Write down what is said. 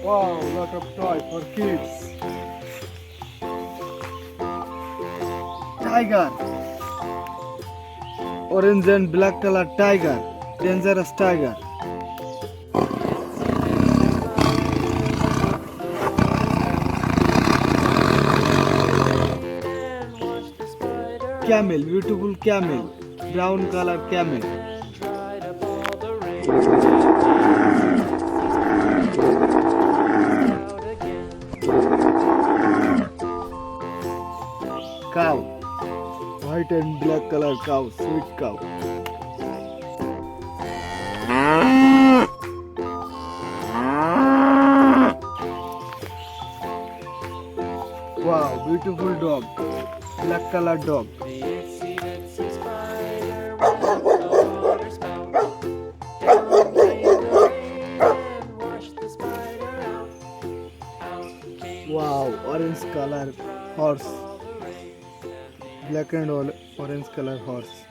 Wow, lot of toy for kids. Tiger. Orange and black color tiger. Dangerous tiger. Camel, beautiful camel. Brown color camel. Cow. White and black color cow. Sweet cow. Wow, beautiful dog. Black color dog. Wow, orange color horse. Black and orange color horse.